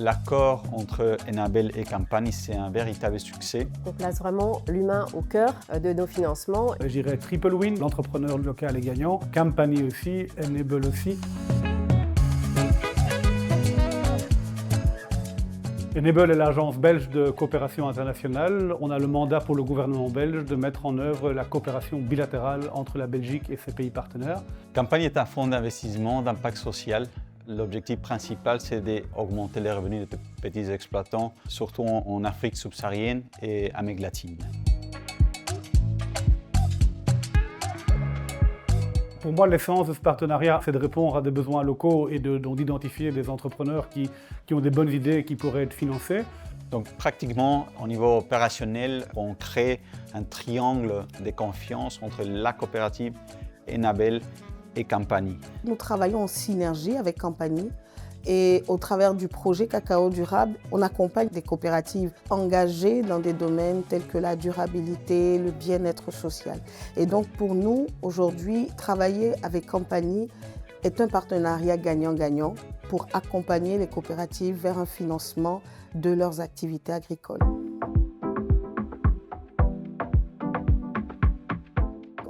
L'accord entre Enabel et Campani, c'est un véritable succès. On place vraiment l'humain au cœur de nos financements. Je dirais Triple Win, l'entrepreneur local est gagnant, Campani aussi, Enabel aussi. Enabel est l'agence belge de coopération internationale. On a le mandat pour le gouvernement belge de mettre en œuvre la coopération bilatérale entre la Belgique et ses pays partenaires. Campani est un fonds d'investissement d'impact social. L'objectif principal, c'est d'augmenter les revenus des petits exploitants, surtout en Afrique subsaharienne et Amérique latine. Pour moi, l'essence de ce partenariat, c'est de répondre à des besoins locaux et d'identifier des entrepreneurs qui ont des bonnes idées et qui pourraient être financés. Donc pratiquement, au niveau opérationnel, on crée un triangle de confiance entre la coopérative, Enabel et Campani. Nous travaillons en synergie avec Campani et au travers du projet Cacao Durable, on accompagne des coopératives engagées dans des domaines tels que la durabilité, le bien-être social. Et donc pour nous, aujourd'hui, travailler avec Campani est un partenariat gagnant-gagnant pour accompagner les coopératives vers un financement de leurs activités agricoles.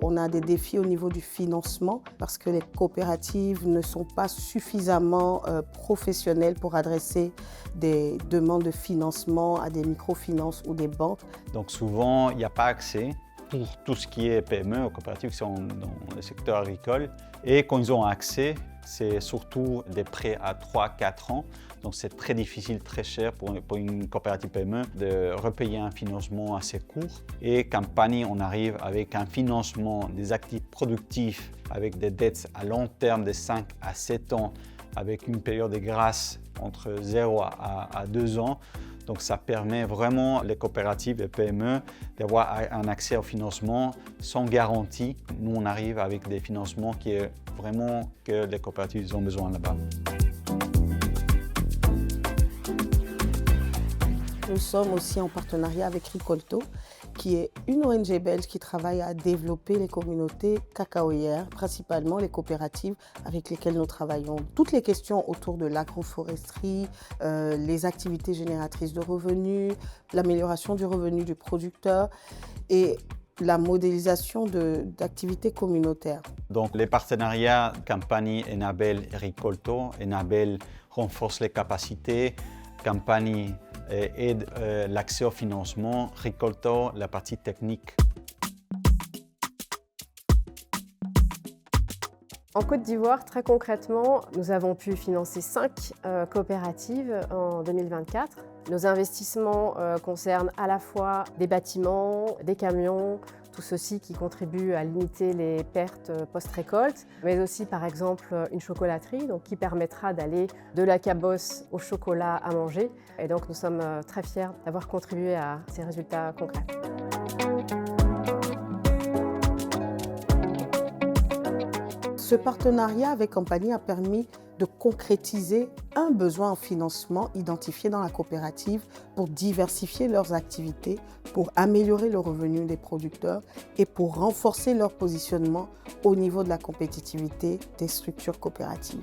On a des défis au niveau du financement parce que les coopératives ne sont pas suffisamment professionnelles pour adresser des demandes de financement à des microfinances ou des banques. Donc souvent, il n'y a pas accès pour tout ce qui est PME aux coopératives qui sont dans le secteur agricole. Et quand ils ont accès, c'est surtout des prêts à 3-4 ans. Donc c'est très difficile, très cher pour une coopérative PME de repayer un financement assez court. Et Campani, on arrive avec un financement des actifs productifs avec des dettes à long terme de 5 à 7 ans, avec une période de grâce entre 0 à 2 ans. Donc ça permet vraiment les coopératives et PME d'avoir un accès au financement sans garantie. Nous, on arrive avec des financements qui est vraiment que les coopératives ont besoin là-bas. Nous sommes aussi en partenariat avec Ricolto, qui est une ONG belge qui travaille à développer les communautés cacaoyères, principalement les coopératives avec lesquelles nous travaillons. Toutes les questions autour de l'agroforesterie, les activités génératrices de revenus, l'amélioration du revenu du producteur et la modélisation d'activités communautaires. Donc les partenariats Campani, Enabel et Ricolto. Enabel renforce les capacités, Campani aide l'accès au financement, Ricolto la partie technique. En Côte d'Ivoire, très concrètement, nous avons pu financer 5 coopératives en 2024. Nos investissements concernent à la fois des bâtiments, des camions, tout ceci qui contribue à limiter les pertes post-récolte, mais aussi par exemple une chocolaterie qui permettra d'aller de la cabosse au chocolat à manger. Et donc nous sommes très fiers d'avoir contribué à ces résultats concrets. Ce partenariat avec Campani a permis de concrétiser un besoin en financement identifié dans la coopérative pour diversifier leurs activités, pour améliorer le revenu des producteurs et pour renforcer leur positionnement au niveau de la compétitivité des structures coopératives.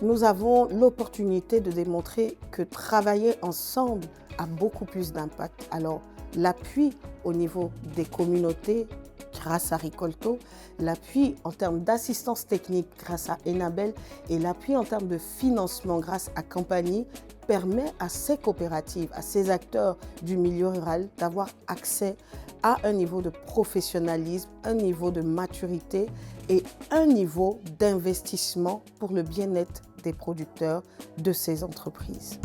Nous avons l'opportunité de démontrer que travailler ensemble a beaucoup plus d'impact. Alors, l'appui au niveau des communautés grâce à Ricolto, l'appui en termes d'assistance technique grâce à Enabel et l'appui en termes de financement grâce à Campani permet à ces coopératives, à ces acteurs du milieu rural d'avoir accès à un niveau de professionnalisme, un niveau de maturité et un niveau d'investissement pour le bien-être des producteurs de ces entreprises.